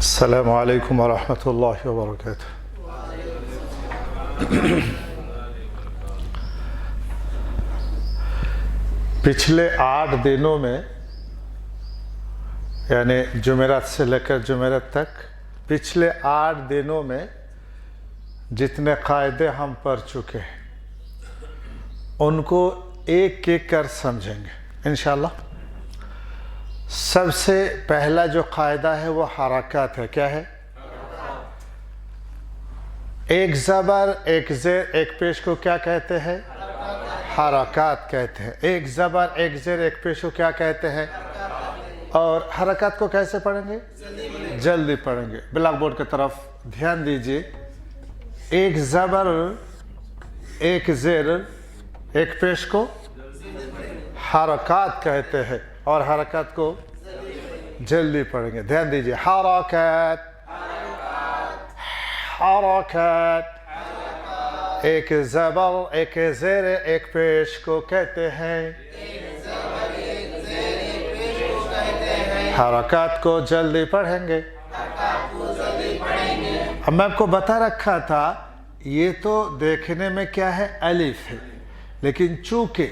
السلام علیکم ورحمۃ اللہ وبرکاتہ۔ پچھلے 8 دنوں میں یعنی جمعرات سے لے کر جمعرات تک پچھلے 8 دنوں میں جتنے قاعدے ہم پڑھ چکے ہیں ان کو ایک ایک کر سمجھیں گے انشاءاللہ۔ سب سے پہلا جو قاعدہ ہے وہ حرکات ہے۔ کیا ہے؟ ایک زبر ایک زیر ایک پیش کو کیا کہتے ہیں؟ حرکات کہتے ہیں۔ ایک زبر ایک زیر ایک پیش کو کیا کہتے ہیں؟ اور حرکات کو کیسے پڑھیں گے؟ جلدی پڑھیں گے۔ بلیک بورڈ کی طرف دھیان دیجیے۔ ایک زبر ایک زیر ایک پیش کو حرکات کہتے ہیں اور حرکات کو جلدی پڑھیں گے۔ دھیان دیجیے۔ حرکات حرکات ایک زبر ایک زیر ایک پیش کو کہتے ہیں۔ حرکات کو جلدی پڑھیں گے۔ اب میں آپ کو بتا رکھا تھا یہ تو دیکھنے میں کیا ہے؟ الف ہے، لیکن چونکہ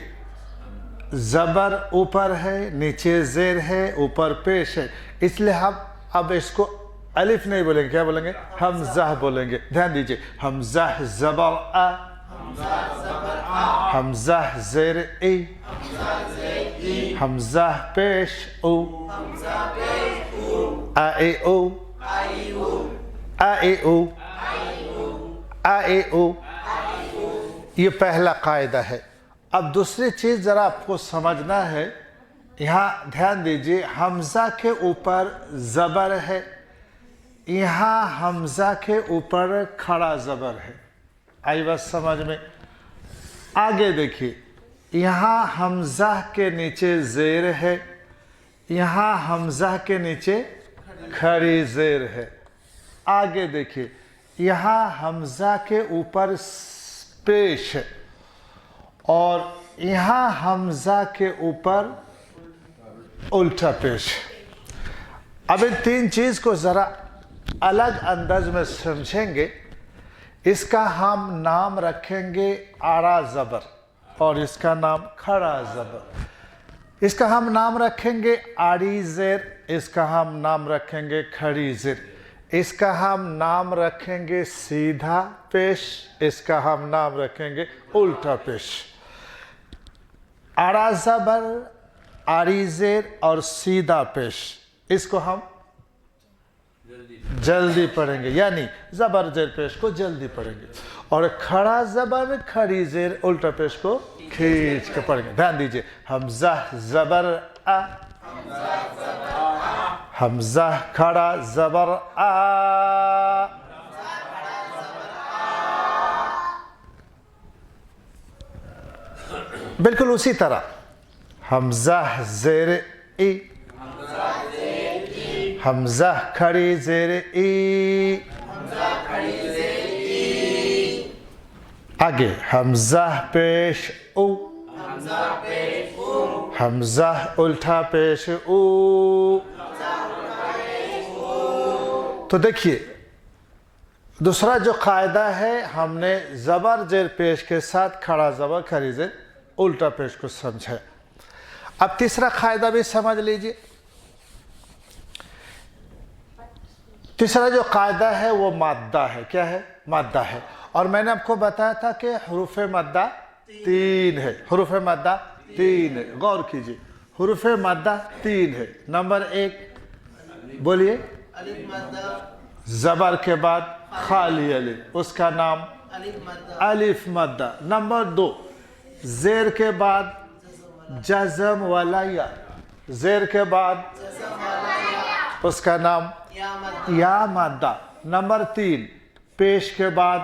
زبر اوپر ہے نیچے زیر ہے اوپر پیش ہے اس لیے ہم اب اس کو الف نہیں بولیں گے۔ کیا بولیں گے؟ حمزہ بولیں گے۔ دھیان دیجئے۔ حمزہ زبر ا، حمزہ زیر ای، حمزہ پیش او، ا ای او، ا ای او، ا ای او۔ یہ پہلا قاعدہ ہے۔ اب دوسری چیز ذرا آپ کو سمجھنا ہے، یہاں دھیان دیجئے۔ حمزہ کے اوپر زبر ہے، یہاں حمزہ کے اوپر کھڑا زبر ہے۔ آئی بات سمجھ میں؟ آگے دیکھیے، یہاں حمزہ کے نیچے زیر ہے، یہاں حمزہ کے نیچے کھڑی زیر ہے۔ آگے دیکھیے، یہاں حمزہ کے اوپر پیش ہے اور یہاں حمزہ کے اوپر الٹا پیش۔ اب ان تین چیز کو ذرا الگ انداز میں سمجھیں گے۔ اس کا ہم نام رکھیں گے آڑا زبر اور اس کا نام کھڑا زبر۔ اس کا ہم نام رکھیں گے آڑی زیر، اس کا ہم نام رکھیں گے کھڑی زیر، اس کا ہم نام رکھیں گے سیدھا پیش، اس کا ہم نام رکھیں گے الٹا پیش۔ آڑا زبر، آڑی زیر اور سیدھا پیش، اس کو ہم جلدی پڑھیں گے، یعنی زبر زیر پیش کو جلدی پڑھیں گے، اور کھڑا زبر کھڑی زیر الٹا پیش کو کھینچ کے پڑھیں گے۔ دھیان دیجئے۔ حمزہ زبر ا، حمزہ کھڑا زبر آ، بالکل اسی طرح حمزہ زیر ای، حمزہ کھڑی زیر ای، آگے حمزہ پیش او، حمزہ الٹا پیش او۔ تو دیکھیے دوسرا جو قاعدہ ہے، ہم نے زبر زیر پیش کے ساتھ کھڑا زبر کھڑی زیر الٹا پیش کو سمجھا۔ اب تیسرا قاعدہ بھی سمجھ لیجئے۔ تیسرا جو قاعدہ ہے وہ مادہ ہے۔ کیا ہے؟ مادہ ہے۔ اور میں نے آپ کو بتایا تھا کہ حروف مادہ 3 ہے۔ حروف مادہ 3 ہے، غور کیجئے۔ حروف مادہ 3 ہے۔ نمبر 1 بولیے۔ زبر کے بعد خالی الف، اس کا نام الف مادہ۔ نمبر 2 زیر کے بعد جزم والا یا، زیر کے بعد اس کا نام یا مادہ۔ نمبر 3 پیش کے بعد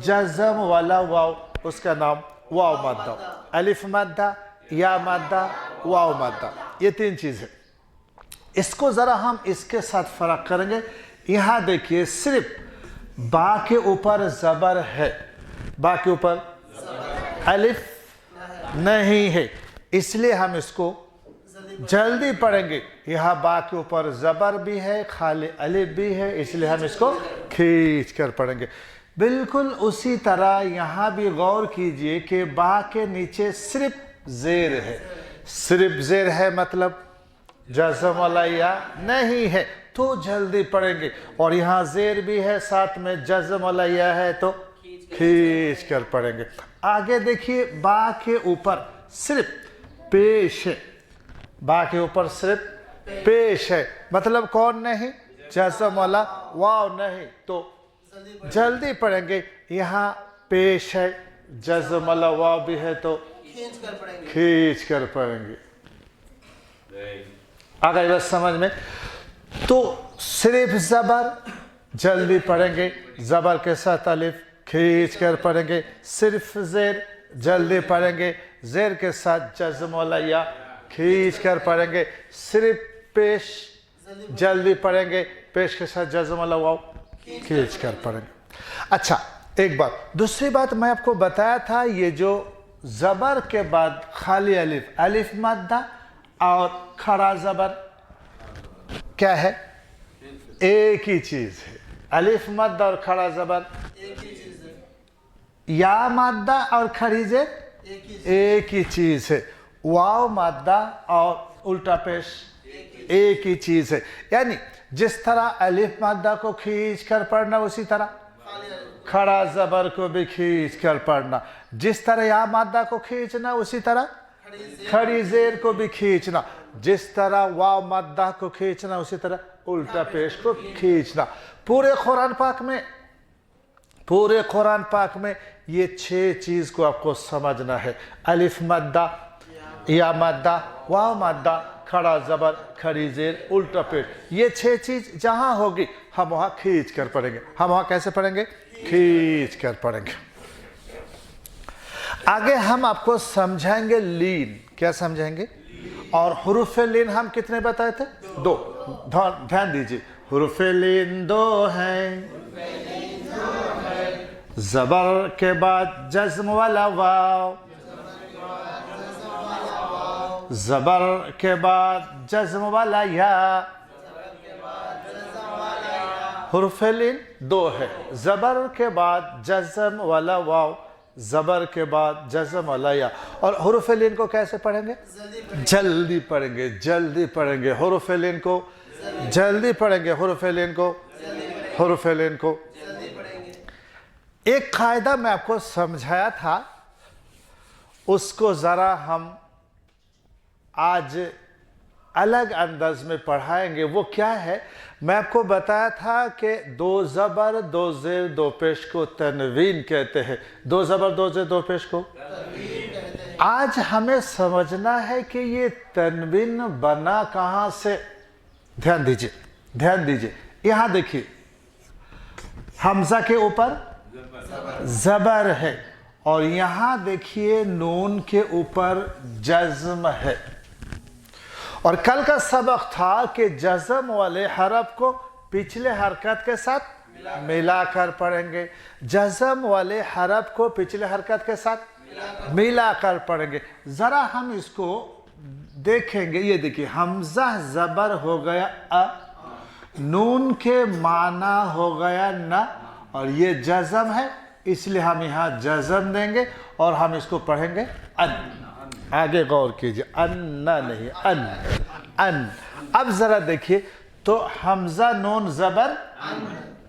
جزم والا واو، اس کا نام واو مادہ۔ الف مادہ، یا مادہ، واو مادہ، یہ 3 چیزیں۔ اس کو ذرا ہم اس کے ساتھ فرق کریں گے۔ یہاں دیکھیے صرف با کے اوپر زبر ہے، با کے اوپر الف نہیں ہے، اس لیے ہم اس کو जल्दी पढ़ेंगे। यहाँ बा के ऊपर जबर भी है, खाली अलिफ भी है, इसलिए हम इसको खींच कर पढ़ेंगे। बिल्कुल उसी तरह यहाँ भी गौर कीजिए कि बा के नीचे सिर्फ जेर है। सिर्फ जेर है मतलब जज़म वाला या नहीं है तो जल्दी पढ़ेंगे, और यहाँ जेर भी है साथ में जज़म वाला या है तो खींच कर पढ़ेंगे। आगे देखिए, बा के ऊपर सिर्फ पेश है। बा के ऊपर सिर्फ पेश है मतलब कौन नहीं, जज़म वाला वाव नहीं, तो जल्दी पढ़ेंगे। यहाँ पेश है, जज़म वाला वाव भी है तो खींच कर पढ़ेंगे। आ गई बस समझ में? तो सिर्फ जबर जल्दी पढ़ेंगे, जबर के साथ अलिफ खींच कर पढ़ेंगे। सिर्फ जेर जल्दी पढ़ेंगे, जेर के साथ जज़म वाला या खींच कर पढ़ेंगे। सिर्फ पेश जल्दी पढ़ेंगे, पेश के साथ जज़म वाला वाव खींच कर पढ़ेंगे। अच्छा, एक बात, दूसरी बात मैं आपको बताया था, ये जो जबर के बाद खाली अलिफ, अलिफ मद्दा और खड़ा जबर क्या है? एक ही चीज है। अलिफ मद्दा और खड़ा जबर एक ही चीज है। या मद्दा और खड़ी जेर एक ही चीज है। वाव मद्दा और उल्टा पेश एक ही चीज है। यानी जिस तरह अलिफ मद्दा को खींच कर पढ़ना, उसी तरह खड़ा जबर को भी खींच कर पढ़ना। जिस तरह या मद्दा को खींचना, उसी तरह खड़ी जेर को भी खींचना। जिस तरह वाव मद्दा को खींचना, उसी तरह उल्टा पेश को खींचना। पूरे कुरान पाक में ये 6 चीज को आपको समझना है। अलिफ मद्दा, या मद्दा, वाव मद्दा, खड़ा जबर, खड़ी जेर, उल्टा पेश, ये 6 चीज जहां होगी हम वहां खींच कर पढ़ेंगे। हम वहां कैसे पढ़ेंगे? खींच कर पढ़ेंगे। आगे हम आपको समझाएंगे लीन। क्या समझाएंगे? और हुरूफ लीन हम कितने बताए थे? 2। ध्यान दीजिए, हुरूफ लीन 2 हैं। जबर के बाद जज्म वाला वाव, जबर के बाद जज्म वाला या। हुरूफ लीन 2 है। जबर के बाद जज्म वाला वाव, जबर के बाद जज़म वाला या। और हुरूफ लीन को कैसे पढ़ेंगे? जल्दी पढ़ेंगे, जल्दी पढ़ेंगे। हुरूफ लीन को जल्दी पढ़ेंगे, हुरूफ लीन को, हुरूफ लीन को। एक कायदा मैं आपको समझाया था, उसको जरा हम आज अलग अंदाज में पढ़ाएंगे। वो क्या है? मैं आपको बताया था कि 2 जबर 2 जेर 2 पेश को तनवीन कहते हैं। 2 जबर 2 जेर 2 पेश को आज हमें समझना है कि ये तनवीन बना कहां से। ध्यान दीजिए, ध्यान दीजिए। यहां देखिए, हमजा के ऊपर जबर है, और यहां देखिए नून के ऊपर जज्म है। और कल का सबक था कि जज़म वाले हरफ को पिछले हरकत के साथ मिलाकर पढ़ेंगे। जज़म वाले हरफ को पिछले हरकत के साथ मिलाकर पढ़ेंगे। ज़रा हम इसको देखेंगे। ये देखिए, हमजा ज़बर हो गया अ, नून के माना हो गया न, और ये जज़म है, इसलिए हम यहाँ जज़म देंगे और हम इसको पढ़ेंगे अन। आगे गौर कीजिए, अन्ना नहीं, अन, अन। अब जरा देखिए, तो हमजा नून जबर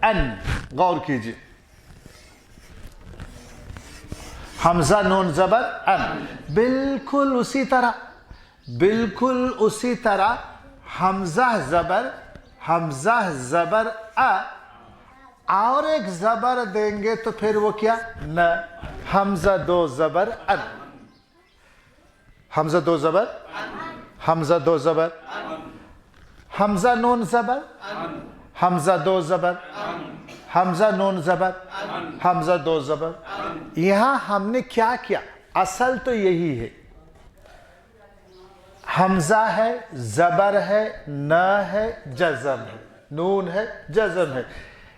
अन, गौर कीजिए, हमजा नून जबर अन। बिल्कुल उसी तरह, बिल्कुल उसी तरह हमजा जबर अ, और एक जबर देंगे तो फिर वो क्या? न। हमजा 2 जबर अन, हमजा 2 जबर, हमजा 2 जबर, हमजा नून जबर, हमजा 2 जबर, हमजा नून जबर, हमजा 2 जबर। यहां हमने क्या किया? असल तो यही है, हमजा है, जबर है, न है, जज़म है, नून है, जज़म है।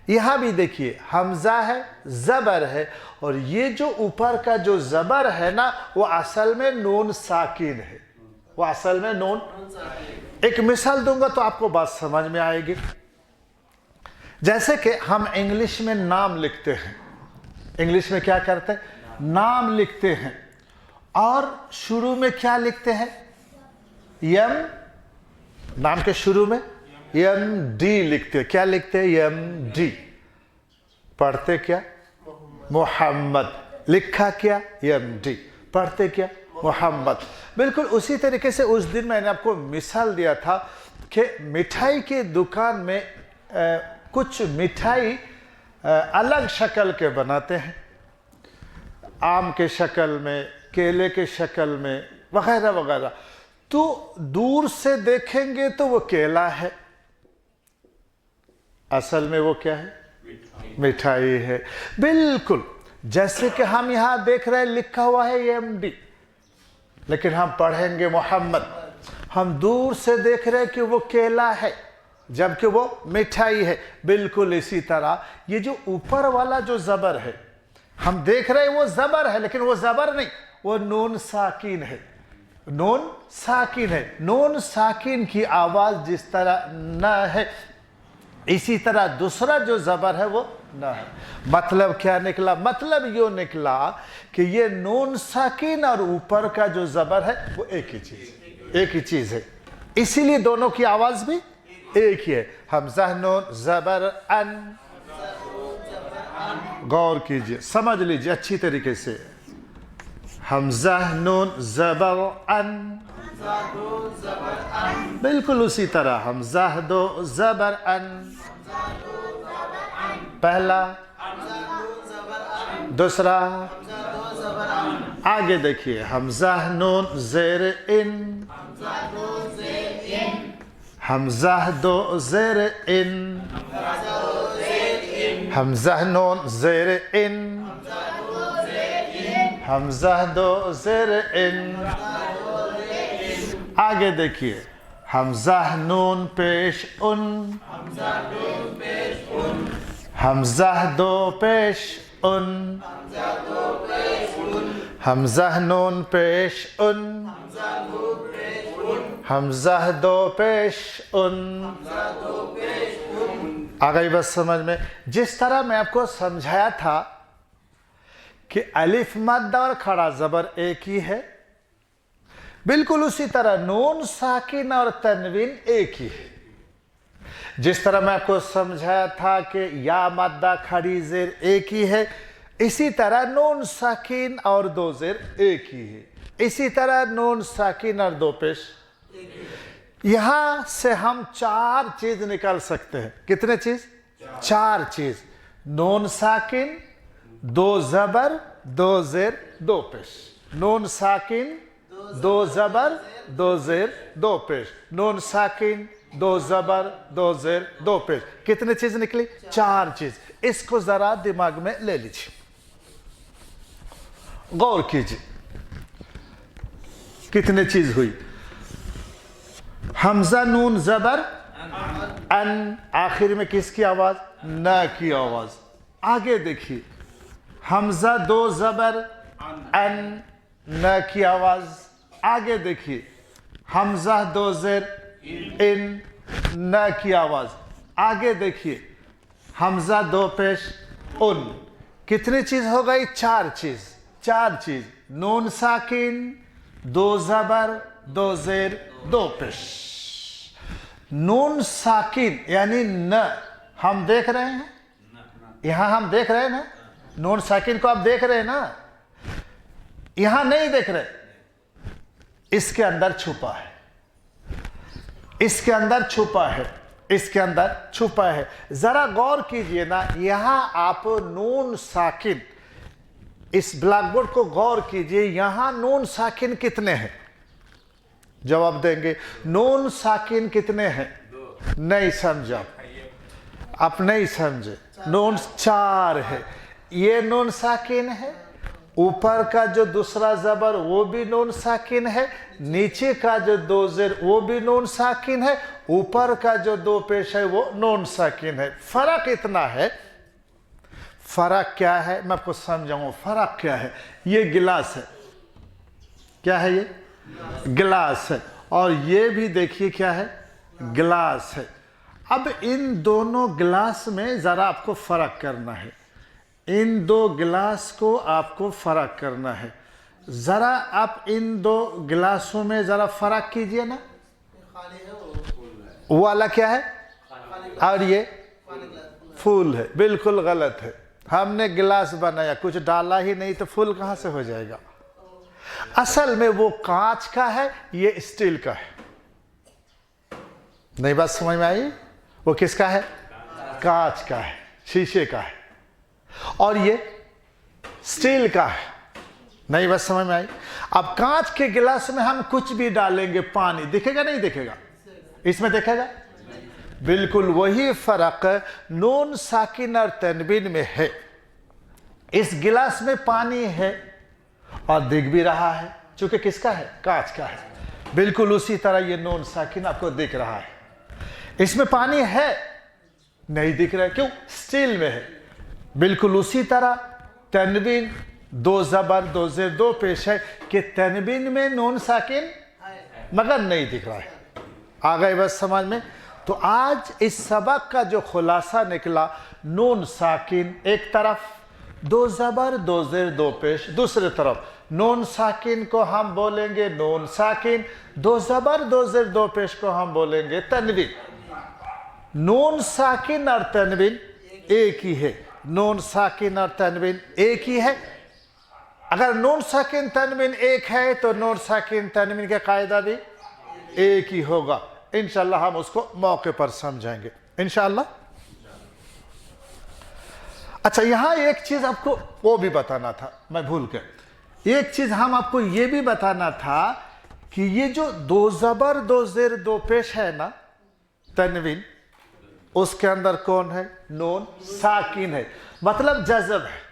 यहां भी देखिए, हमजा है, जबर है, और ये जो ऊपर का जो जबर है ना, वो असल में नून साकिन है। वो असल में नून। एक मिसाल दूंगा तो आपको बात समझ में आएगी। जैसे कि हम इंग्लिश में नाम लिखते हैं, इंग्लिश में क्या करते हैं, नाम लिखते हैं, और शुरू में क्या लिखते हैं, यम, नाम के शुरू में यम डी लिखते हैं। क्या लिखते हैं, यम डी। पढ़ते क्या, मोहम्मद। लिखा क्या, यम डी। पढ़ते क्या, मोहम्मद। बिल्कुल उसी तरीके से उस दिन मैंने आपको मिसाल दिया था कि मिठाई के दुकान में कुछ मिठाई अलग शक्ल के बनाते हैं, आम के शक्ल में, केले के शक्ल में, वगैरह वगैरह। तो दूर से देखेंगे तो वो केला है, असल में वो क्या है, मिठाई है। बिल्कुल जैसे कि हम यहाँ देख रहे हैं लिखा हुआ है एमडी, लेकिन हम पढ़ेंगे मोहम्मद। हम दूर से देख रहे हैं कि वो केला है, जबकि वो मिठाई है। बिल्कुल इसी तरह ये जो ऊपर वाला जो जबर है, हम देख रहे हैं वो जबर है, लेकिन वो जबर नहीं, वो नून साकिन है। नून साकिन है। नून साकिन की आवाज जिस तरह न है, इसी तरह दूसरा जो जबर है वो न है। मतलब क्या निकला, मतलब यो निकला कि ये नून साकिन और ऊपर का जो जबर है वो एक ही चीज, एक ही चीज है। इसीलिए दोनों की आवाज भी एक ही है। हमजा नून जबर अन। गौर कीजिए, समझ लीजिए अच्छी तरीके से। हमजा नून जबर अन, बिल्कुल उसी तरह हमजा दो जबर अन। पहला, दूसरा, आगे देखिए हमजा नून जेर इन, हमजा दो जेर इन, हमजा नून जेर इन, हमजा दो जेर इन। आगे देखिए हमजा नून पेश उन, हमजा दो पेश उन, हमजा नून पेश उन, हमजा दो पेश उन। आ गई बस समझ में। जिस तरह मैं आपको समझाया था कि अलिफ मद्दा और खड़ा जबर एक ही है, बिल्कुल उसी तरह नून साकिन और तनवीन एक ही है। जिस तरह मैं आपको समझाया था कि या मद्दा खड़ी जेर एक ही है, इसी तरह नून साकिन और दो जेर एक ही है। इसी तरह नून साकिन और दो पेश। यहां से हम चार चीज निकाल सकते हैं। कितने चीज, चार चीज। नून साकिन, दो जबर, दो जेर, दो पेश। नून साकिन, दो जबर, दो जेर, दो पेश। नून साकिन, दो जबर, दो जेर, दो पेश। कितने चीज निकली, चार चीज। इसको जरा दिमाग में ले लीजिए, गौर कीजिए कितने चीज हुई। हमजा नून जबर अन, आखिर में किसकी आवाज, न की आवाज। आगे देखिए हमजा दो जबर अन, न की आवाज। आगे देखिए हमजा दो जेर इन, न की आवाज। आगे देखिए हमजा दो पेश उन। कितनी चीज हो गई, चार चीज, चार चीज। नून साकिन, दो जबर, दो जेर, दो पेश। नून साकिन यानी न, हम देख रहे हैं यहां, हम देख रहे हैं ना, नून साकिन को आप देख रहे हैं ना, यहां नहीं देख रहे, इसके अंदर छुपा है, इसके अंदर छुपा है, इसके अंदर छुपा है। जरा गौर कीजिए ना, यहां आप नून साकिन, इस ब्लैक बोर्ड को गौर कीजिए, यहां नून साकिन कितने हैं, जवाब देंगे। नून साकिन कितने हैं, नहीं समझा आप नहीं समझे। नून चार है, ये नून साकिन है। ऊपर का जो दूसरा जबर वो भी नून साकिन है, नीचे का जो दो जेर वो भी नून साकिन है, ऊपर का जो दो पेश है वो नून साकिन है। फर्क इतना है। फर्क क्या है मैं आपको समझाऊंगा। फर्क क्या है, ये गिलास है, क्या है ये गिलास है, और ये भी देखिए क्या है, गिलास है। अब इन दोनों गिलास में ज़रा आपको फ़र्क करना है, इन दो गिलास को आपको फ़र्क करना है। ज़रा आप इन दो गिलासों में ज़रा फ़र्क कीजिए ना, वो वाला क्या है और ये फूल है। बिल्कुल गलत है, हमने गिलास बनाया, कुछ डाला ही नहीं, तो फूल कहाँ से हो जाएगा। असल में वो कांच का है, ये स्टील का है। नहीं बात समझ में आई? वो किसका है? कांच का है, शीशे का है, और ये स्टील का है। नहीं बात समझ में आई? अब कांच के गिलास में हम कुछ भी डालेंगे, पानी दिखेगा नहीं दिखेगा? इसमें दिखेगा? बिल्कुल वही फर्क नून साकिन और तनवीन में है। इस गिलास में पानी है और दिख भी रहा है, चूंकि किसका है? कांच का है। बिल्कुल उसी तरह ये नून साकिन आपको दिख रहा है, इसमें पानी है नहीं दिख रहा है, क्यों? स्टील में है। बिल्कुल उसी तरह तनवीन, दो ज़बर दो ज़ेर दो पेश है कि तनवीन में नून साकिन मगर नहीं दिख रहा है। आ गए बस समझ में? तो आज इस सबक का जो खुलासा निकला, नून साकिन एक तरफ, दो ज़बर दो ज़ेर दो पेश दूसरी तरफ। नून साकिन को हम बोलेंगे नून साकिन, दो ज़बर दो ज़ेर दो पेश को हम बोलेंगे तनवीन। नून साकिन और तनवीन एक ही है, नून साकिन और तनवीन एक ही है। अगर नून साकिन तनवीन एक है तो नून साकिन तनवीन का कायदा भी एक ही होगा। इंशाअल्लाह हम उसको मौके पर समझेंगे इंशाअल्लाह। अच्छा, यहां एक चीज आपको वो भी बताना था, मैं भूल गया। एक चीज हम आपको ये भी बताना था कि ये जो दो ज़बर दो ज़ेर दो पेश है ना तनवीन, उसके अंदर कौन है? नून साकिन है, मतलब जज़म है।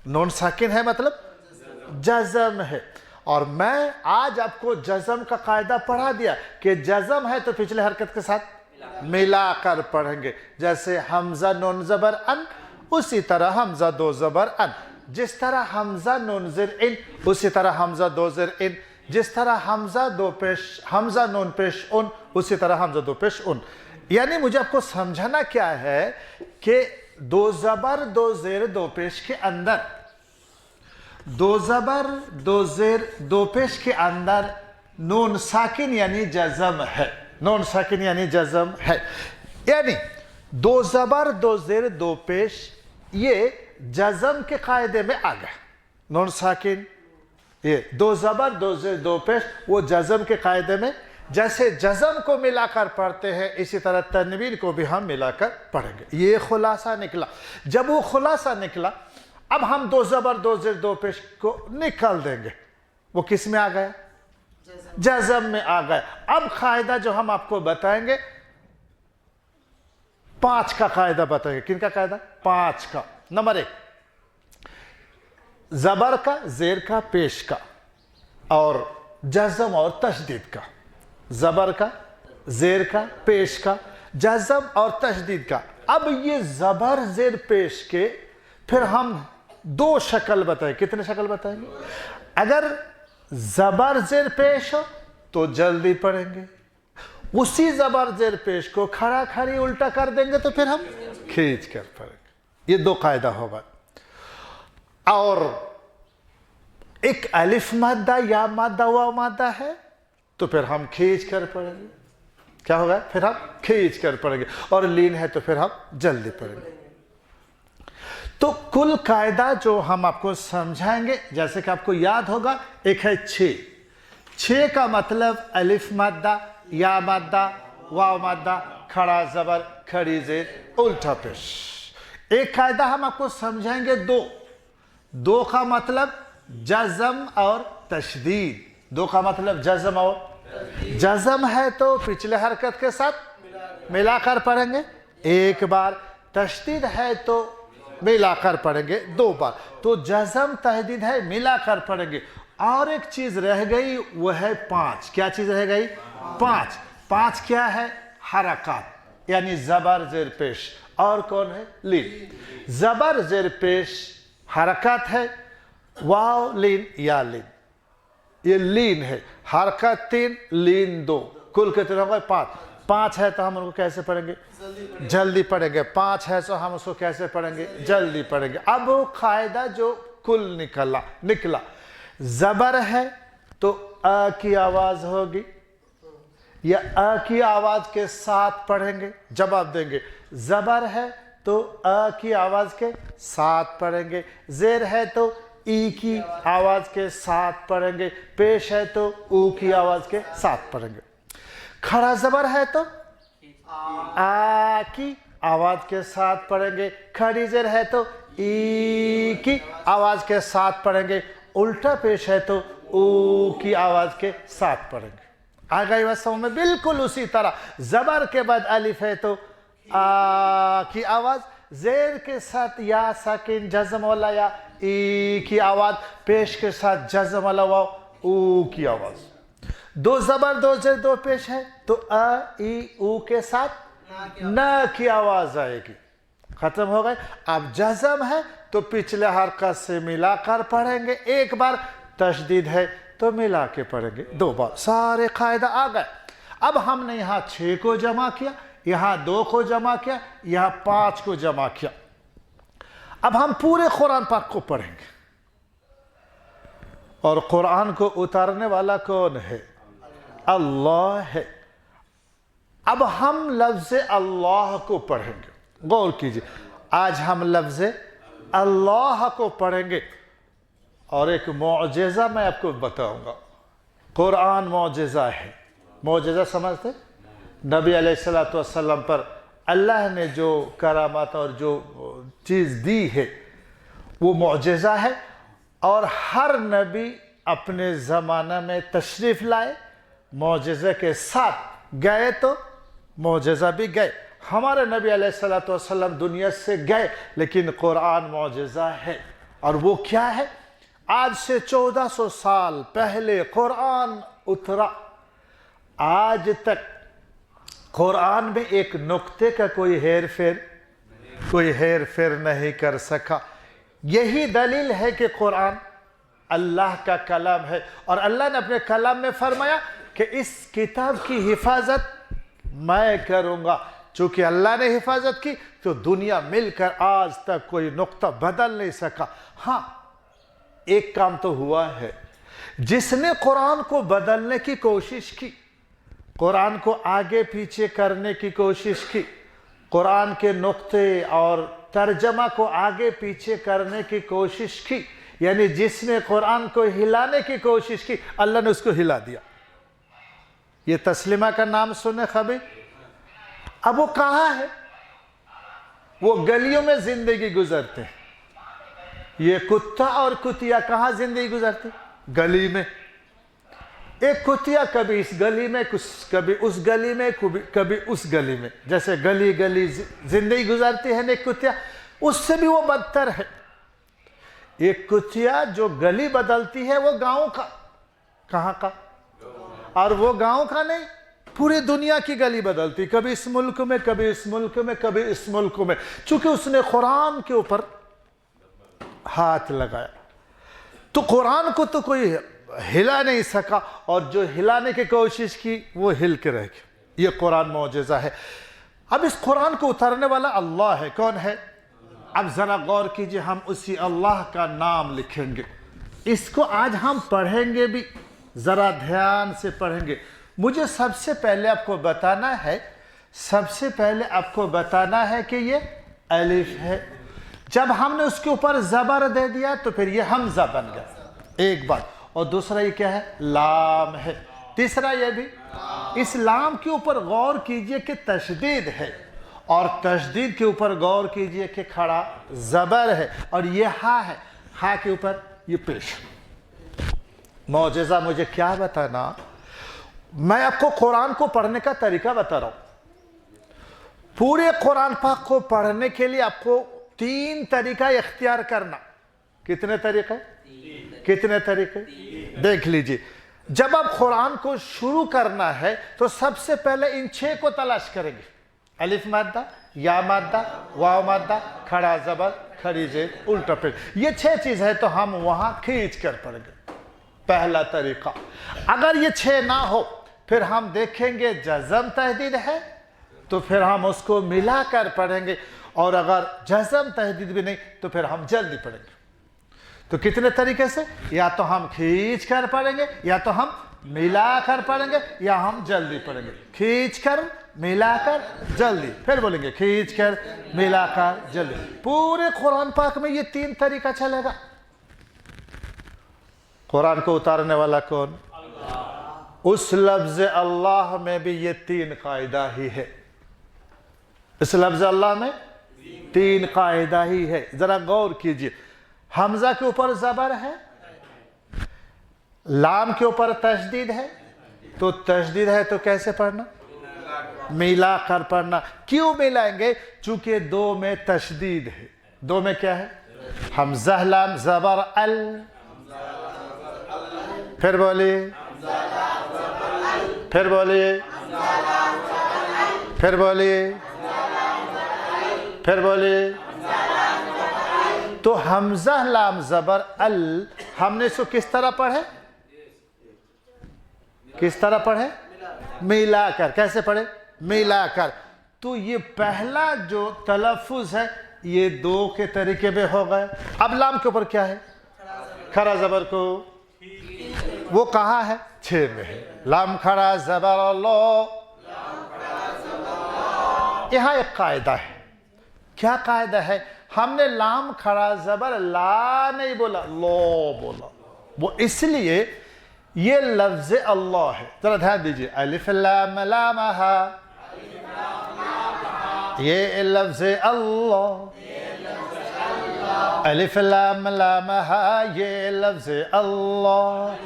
नून साकिन है मतलब जज़म है। और मैं आज आपको जज़म का कायदा पढ़ा दिया कि जज़म है तो पिछले हरकत के साथ मिलाकर पढ़ेंगे। जैसे हमजा नून ज़बर अन, उसी तरह हमजा दो ज़बर अन। जिस तरह हमजा नून ज़ेर इन, उसी तरह हमजा दो ज़ेर इन। जिस तरह हमजा दो पेश, हमजा नून पेश उन, उसी तरह हमजा दो पेश उन। यानी मुझे आपको समझाना क्या है कि दो ज़बर दो ज़ेर दो पेश के अंदर, दो ज़बर दो ज़ेर दो पेश के अंदर नून साकिन यानी जज़म है। नून साकिन यानी जज़म है, यानी दो ज़बर दो ज़ेर दो पेश ये जज़म के कायदे में आ गया। नून साकिन, ये दो ज़बर दो ज़ेर दो पेश, वो जज़म के कायदे में। जैसे जज़म को मिलाकर पढ़ते हैं, इसी तरह तनवीन को भी हम मिलाकर पढ़ेंगे। ये खुलासा निकला। जब वो खुलासा निकला, अब हम दो ज़बर दो ज़ेर दो पेश को निकाल देंगे। वो किस में आ गया? जज़म में आ गया। अब कायदा जो हम आपको बताएंगे, पांच का कायदा बताएंगे। किन का कायदा? पांच का। नंबर एक, ज़बर का, ज़ेर का, पेश का, और जज़म और तशदीद का। ज़बर का, ज़ेर का, पेश का, जज़म और तशदीद का। अब ये ज़बर ज़ेर पेश के फिर हम दो शक्ल बताएं। कितने शक्ल बताएंगे? अगर ज़बर ज़ेर पेश हो तो जल्दी पढ़ेंगे, उसी ज़बर ज़ेर पेश को खड़ा खड़ी उल्टा कर देंगे तो फिर हम खींच कर पढ़ेंगे। ये दो कायदा होगा। और एक अलिफ मादा या मादा वाव मादा है तो फिर हम खींच कर पढ़ेंगे। क्या होगा? फिर हम खींच कर पढ़ेंगे। और लीन है तो फिर हम जल्दी पढ़ेंगे। तो कुल कायदा जो हम आपको समझाएंगे, जैसे कि आपको याद होगा, एक है छः। छः का मतलब अलिफ मादा, या मादा, वाव मादा, खड़ा ज़बर, खड़ी ज़ेर, उल्टा पेश। एक कायदा हम आपको समझाएंगे दो। दो का मतलब जज़म और तशदीद। दो का मतलब जज़म और, जज़म है तो पिछले हरकत के साथ मिलाकर पढ़ेंगे एक बार, तशदीद है तो मिलाकर पढ़ेंगे दो बार। तो जज़म तहदीद है, मिलाकर पढ़ेंगे। और एक चीज रह गई, वो है पांच। क्या चीज रह गई? पांच। पांच क्या है? हरकत, यानी ज़बर ज़ेर पेश। और कौन है? लीन। ज़बर ज़ेर पेश हरकत है, वाव लीन या लीन। ये लीन है, हरकत 3, लीन 2, कुल कितने होंगे 5। 5 है तो हम उनको कैसे पढ़ेंगे? जल्दी पढ़ेंगे। 5 है तो हम उसको कैसे पढ़ेंगे? जल्दी पढ़ेंगे। अब वो कायदा जो कुल निकला, जबर है तो अ की आवाज होगी, या अ की आवाज के साथ पढ़ेंगे, जवाब देंगे। जबर है तो अ की आवाज के साथ पढ़ेंगे, जेर है तो ई की आवाज के साथ पढ़ेंगे, पेश है तो ऊ की आवाज के साथ पढ़ेंगे। खड़ा जबर है तो आ की आवाज के साथ पढ़ेंगे, खड़ी जेर है तो ई की आवाज के साथ पढ़ेंगे, उल्टा पेश है तो ऊ की आवाज के साथ पढ़ेंगे। आ गई बात समझ में? बिल्कुल उसी तरह जबर के बाद अलिफ है तो आ की आवाज, जेर के साथ या साकिन जज़म वाला या ई की आवाज, पेश के साथ जज़म वाला वाव ऊ की आवाज। 2 जबर 2 जेर 2 पेश है तो अ ई ऊ के साथ न की आवाज आएगी। खत्म हो गए। अब जज़म है तो पिछले हरकत से मिलाकर पढ़ेंगे, एक बार तशदीद है तो मिला के पढ़ेंगे 2 बार। सारे कायदा आ गए। अब हमने यहाँ 6 को जमा किया, यहाँ 2 को जमा किया, यहाँ 5 को जमा किया। अब हम पूरे कुरान पाक को पढ़ेंगे। और कुरान को उतारने वाला कौन है? अल्लाह है। अब हम लफ्ज़ अल्लाह को पढ़ेंगे। गौर कीजिए, आज हम लफ्ज़ अल्लाह को पढ़ेंगे। और एक मौजज़ा मैं आपको बताऊंगा। कुरान मौजज़ा है। मौजज़ा समझते? नबी अलैहिस्सलातु वस्सलाम पर अल्लाह ने जो करामात और जो चीज़ दी है वो मौजज़ा है। और हर नबी अपने ज़माना में तशरीफ़ लाए, मौजज़े के साथ गए तो मौजज़ा भी गए। हमारे नबी अलैहिस्सलातु वस्सलाम दुनिया से गए, लेकिन कुरान मौजज़ा है। और वो क्या है? आज से 1400 साल पहले कुरान उतरा, आज तक कुरान में एक नुक्ते का कोई हेर फेर नहीं कर सका। यही दलील है कि कुरान अल्लाह का कलाम है। और अल्लाह ने अपने कलाम में फरमाया कि इस किताब की हिफाजत मैं करूँगा। चूँकि अल्लाह ने हिफाजत की तो दुनिया मिलकर आज तक कोई नुक्ता बदल नहीं सका। हाँ, एक काम तो हुआ है, जिसने कुरान को बदलने की कोशिश की, कुरान को आगे पीछे करने की कोशिश की, कुरान के नुक्ते और तर्जमा को आगे पीछे करने की कोशिश की, यानी जिसने कुरान को हिलाने की कोशिश की, अल्लाह ने उसको हिला दिया। ये तस्लीमा का नाम सुने कभी? अब वो कहाँ है? वो गलियों में जिंदगी गुजरते हैं। ये कुत्ता और कुतिया कहाँ जिंदगी गुजरते? गली में। एक कुतिया कभी इस गली में, कभी उस गली में, कभी उस गली में। जैसे गली गली जिंदगी गुजरती है ना एक कुतिया, उससे भी वो बदतर है। एक कुतिया जो गली बदलती है वो गांव का, कहाँ का? और वो गांव का नहीं, पूरी दुनिया की गली बदलती, कभी इस मुल्क में, कभी इस मुल्क में, कभी इस मुल्क में। चूंकि उसने कुरान के ऊपर हाथ लगाया तो कुरान को तो कोई हिला नहीं सका, और जो हिलाने की कोशिश की वो हिल के रह गया। ये कुरान मौजज़ा है। अब इस कुरान को उतारने वाला अल्लाह है। कौन है? अब जरा गौर कीजिए, हम उसी अल्लाह का नाम लिखेंगे। इसको आज हम पढ़ेंगे भी, जरा ध्यान से पढ़ेंगे। मुझे सबसे पहले आपको बताना है कि ये अलिफ है। जब हमने उसके ऊपर जबर दे दिया तो फिर ये हमजा बन गया, एक बात। और दूसरा ये क्या है? लाम है। तीसरा ये भी, इस लाम के ऊपर गौर कीजिए कि तशदीद है, और तशदीद के ऊपर गौर कीजिए कि खड़ा जबर है, और ये हा है, हा के ऊपर ये पेश। मौजज़ा मुझे क्या बताना, मैं आपको कुरान को पढ़ने का तरीका बता रहा हूं। पूरे कुरान पाक को पढ़ने के लिए आपको 3 तरीका इख्तियार करना। कितने तरीके? कितने तरीके? देख लीजिए। जब आप कुरान को शुरू करना है तो सबसे पहले इन 6 को तलाश करेंगे। अलिफ माद्दा, या माद्दा, वाव माद्दा, खड़ा जबर, खड़ी जेर, उल्टा पेश। ये 6 चीज है तो हम वहां खींच कर पढ़ेंगे। पहला तरीका। अगर ये 6 ना हो फिर हम देखेंगे जज़म तहदीद है तो फिर हम उसको मिलाकर पढ़ेंगे, और अगर जज़म तहदीद भी नहीं तो फिर हम जल्दी पढ़ेंगे। तो कितने तरीके से, या तो हम खींच कर पढ़ेंगे, या तो हम मिलाकर पढ़ेंगे, या हम जल्दी पढ़ेंगे। खींच कर, मिलाकर, जल्दी। फिर बोलेंगे खींच कर, मिलाकर, जल्दी। पूरे कुरान पाक में ये 3 तरीका चलेगा। कुरान को उतारने वाला कौन? उस लफ्ज़ अल्लाह में भी ये 3 कायदा ही है। इस लफ्ज़ अल्लाह में 3 कायदा ही है। जरा गौर कीजिए, हमजा के ऊपर ज़बर है, लाम के ऊपर तशदीद है, तो तशदीद है तो कैसे पढ़ना? मिला कर पढ़ना। क्यों मिलाएंगे? चूंकि 2 में तशदीद है। 2 में क्या है? हमजा लाम ज़बर अल। फिर बोलिए, फिर बोलिए, फिर बोलिए, फिर बोलिए। तो हमजा लाम ज़बर अल हमने इसको किस तरह पढ़े? किस तरह पढ़े? मिलाकर। कैसे पढ़े? मिलाकर। तो ये पहला जो तलफ़ुज़ है ये 2 के तरीके में हो गए। अब लाम के ऊपर क्या है? खड़ा ज़बर को, वो कहाँ है? 6 में है। लाम खड़ा ज़बर लो। यहाँ एक कायदा है। क्या कायदा है? हमने लाम खड़ा ज़बर ला नहीं बोला, लो बोला। वो इसलिए ये लफ्ज़ अल्लाह है। जरा ध्यान दीजिए, अलिफ लाम लाम हा, ये लफ्ज़ अल्लाह। अलिफ लाम लाम हा, ये लफ्ज़ अल्लाह।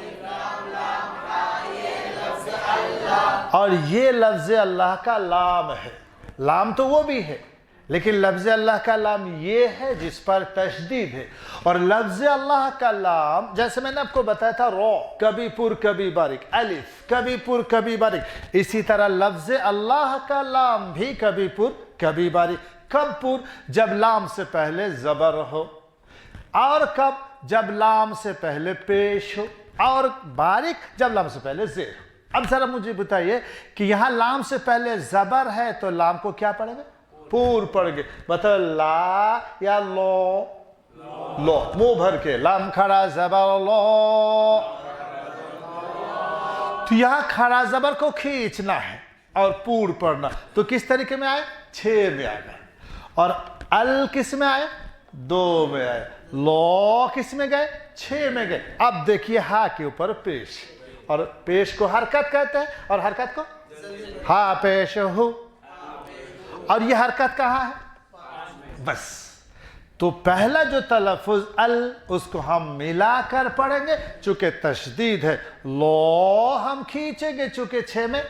और ये लफ्ज़ अल्लाह का लाम है। लाम तो वो भी है, लेकिन लफ्ज़ अल्लाह का लाम ये है जिस पर तशदीद है। और लफ्ज़ अल्लाह का लाम, जैसे मैंने आपको बताया था, रो कभी पुर कभी बारिक, अलिफ कभी पुर कभी बारिक, इसी तरह लफ्ज़ अल्लाह का लाम भी कभी पुर कभी बारिक। कब पुर? जब लाम से पहले ज़बर हो, और कब? जब लाम से पहले पेश हो, और बारिक जब लाम से पहले ज़ेर हो। अब ज़रा मुझे बताइए कि यहाँ लाम से पहले ज़बर है तो लाम को क्या पढ़ेंगे? पूर पढ़ेंगे। बताओ, ला या लो? लो। मुंह भर के, लाम खड़ा ज़बर लो। तो यहाँ खड़ा ज़बर को खींचना है और पूर पढ़ना। तो किस तरीके में आए? 6 में आ गए। और अल किस में आए? 2 में आए। लो किस में गए? 6 में गए। अब देखिए, हा के ऊपर पेश, और पेश को हरकत कहते हैं, और हरकत को हा पेश हो। और ये हरकत कहाँ है? बस। तो पहला जो तलफ़ुज़ अल, उसको हम मिलाकर पढ़ेंगे चूंकि तशदीद है। लो हम खींचेंगे चूंकि 6 में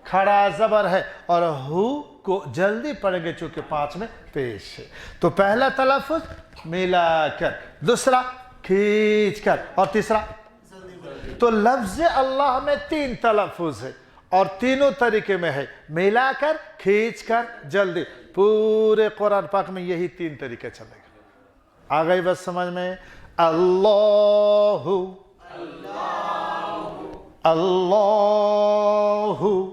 खड़ा ज़बर है, और हु को जल्दी पढ़ेंगे चूंकि 5 में पेश है। तो पहला तलफ़ुज़ मिलाकर, दूसरा खींचकर, और तीसरा। तो लफ्ज़ अल्लाह में 3 तलफ़ुज़ है, और तीनों तरीके में है, मिलाकर, खींचकर, जल्दी। पूरे कुरान पाक में यही 3 तरीके चलेगा। आ गई बस समझ में? अल्लाहु अल्लाहु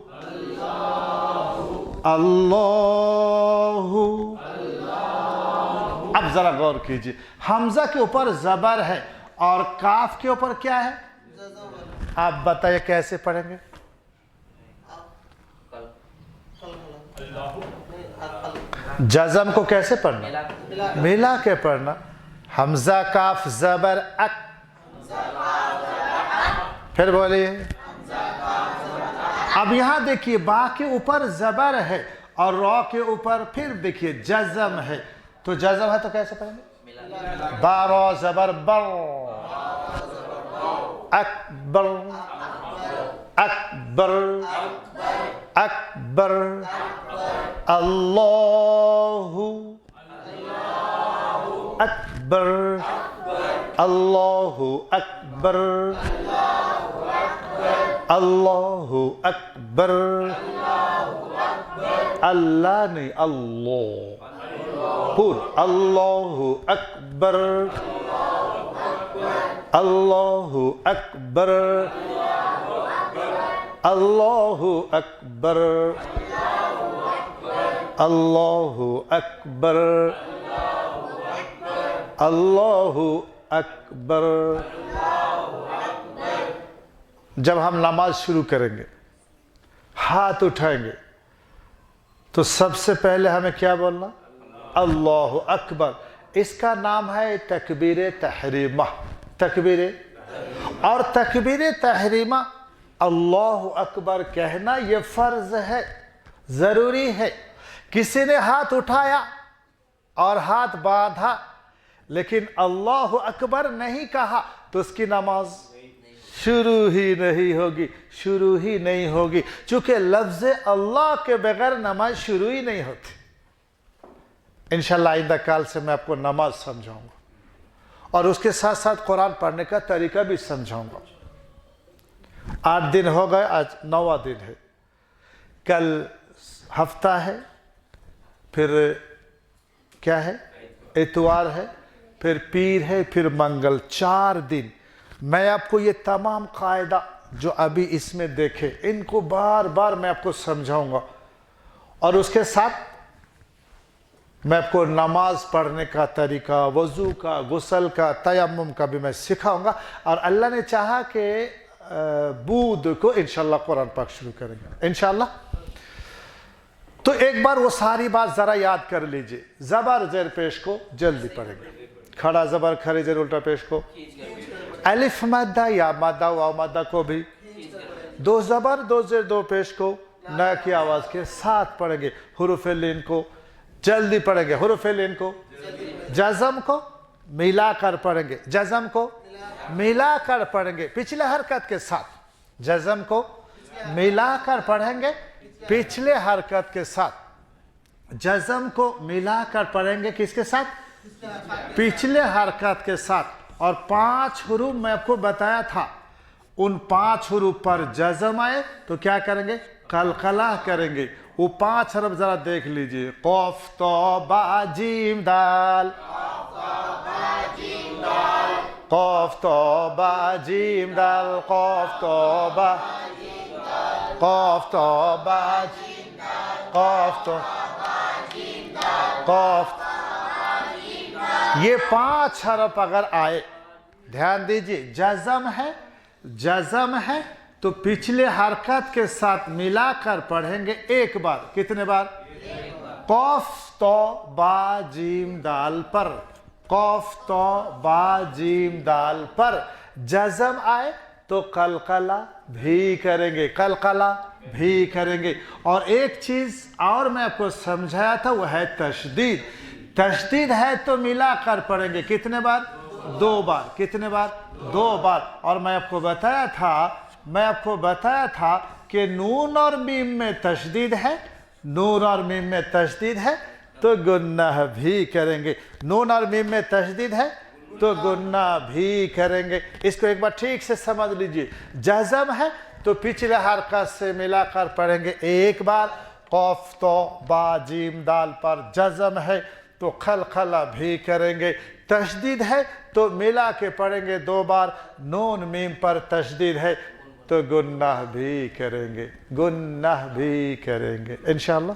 अल्लाहु। अब जरा गौर कीजिए, हमजा के ऊपर ज़बर है और काफ के ऊपर क्या है? आप बताइए कैसे पढ़ेंगे? जज़म को कैसे पढ़ना? मिला के पढ़ना। हमजा काफ ज़बर अक। फिर बोलिए। अब यहाँ देखिए, बा के ऊपर ज़बर है और रॉ के ऊपर फिर देखिए जज़म है। तो जज़म है तो कैसे पढ़ेंगे? बा रॉ ज़बर बर, अकबर अकबर अकबर। अल्लाहु अकबर अल्लाहु अकबर अल्लाहु अकबर। अल्लाह नहीं, अल्लाह। पूर अल्लाहु अकबर अल्लाहु अकबर, अल्लाहु अकबर, अल्लाहु अकबर, अल्लाहु अकबर। जब हम नमाज शुरू करेंगे, हाथ उठाएंगे, तो सबसे पहले हमें क्या बोलना? अल्लाहु अकबर। इसका नाम है तकबीर तहरीमा। तकबीर और तकबीर तहरीमा, अल्लाहु अकबर कहना ये फर्ज है, जरूरी है। किसी ने हाथ उठाया और हाथ बांधा लेकिन अल्लाहु अकबर नहीं कहा तो उसकी नमाज शुरू ही नहीं होगी, शुरू ही नहीं होगी, चूंकि लफ्ज़ अल्लाह के बगैर नमाज शुरू ही नहीं होती। इंशाअल्लाह आइंदा काल से मैं आपको नमाज समझाऊंगा और उसके साथ साथ कुरान पढ़ने का तरीका भी समझाऊंगा। 8 दिन हो गए, आज 9वां दिन है। कल हफ्ता है, फिर क्या है, इतवार है, फिर पीर है, फिर मंगल। 4 दिन मैं आपको ये तमाम कायदा जो अभी इसमें देखे, इनको बार बार मैं आपको समझाऊंगा और उसके साथ मैं आपको नमाज पढ़ने का तरीका, वज़ू का, गुस्ल का, तयम्मुम का भी मैं सिखाऊंगा। और अल्लाह ने चाहा कि बुध को इंशाअल्लाह कुरान पाक शुरू करेंगे इंशाअल्लाह। तो एक बार वो सारी बात ज़रा याद कर लीजिए। ज़बर ज़ेर पेश को जल्दी पढ़ेंगे। खड़ा ज़बर खड़ी ज़ेर उल्टा पेश को, अलिफ मद्दा या मद्दा वाव मद्दा को भी, 2 ज़बर 2 ज़ेर 2 पेश को न की आवाज़ के साथ पढ़ेंगे। हुरूफ़े लीन को जल्दी पढ़ेंगे, हुरूफ़े लीन को, जज़म को मिलाकर पढ़ेंगे, जज़म को मिलाकर पढ़ेंगे पिछले हरकत के साथ, जज़म को मिलाकर पढ़ेंगे पिछले हरकत के साथ, जज़म को मिलाकर पढ़ेंगे किसके साथ? पिछले हरकत के साथ। और 5 हुरूफ मैं आपको बताया था, उन 5 हुरूफ पर जज़म आए तो क्या करेंगे? कलकला करेंगे। वो 5 हरफ जरा देख लीजिए। कौफ तो बा जीम दाल, कौफ तो बा जीम दाल, कौफ तो बा, कौफ तो बा, कौफ तो, कौफ। ये 5 हरफ अगर आए, ध्यान दीजिए, जज़म है, जज़म है तो पिछले हरकत के साथ मिलाकर पढ़ेंगे एक बार। कितने बार? कौफ तो बा जीम दाल पर, कौफ तो बा जीम दाल पर जज़म आए तो कलकला भी करेंगे, कलकला भी करेंगे। और एक चीज़ और मैं आपको समझाया था, वो है तशदीद। तशदीद है तो मिलाकर पढ़ेंगे। कितने बार? 2 बार। कितने बार? 2 बार। और मैं आपको बताया था कि नून और मीम में तशदीद है, नून और मीम में तशदीद है तो गुन्नाह भी करेंगे, नून और मीम में तशदीद है तो गुन्नाह भी करेंगे। इसको एक बार ठीक से समझ लीजिए। जज़म है तो पिछले हरकत से मिलाकर पढ़ेंगे एक बार। कौफ तो बा जीम दाल पर जज़म है तो खलखला भी करेंगे। तशदीद है तो मिला के पढ़ेंगे 2 बार। नून मीम पर तशदीद है तो गुन्नाह भी करेंगे, गुन्नाह भी करेंगे इंशाअल्लाह।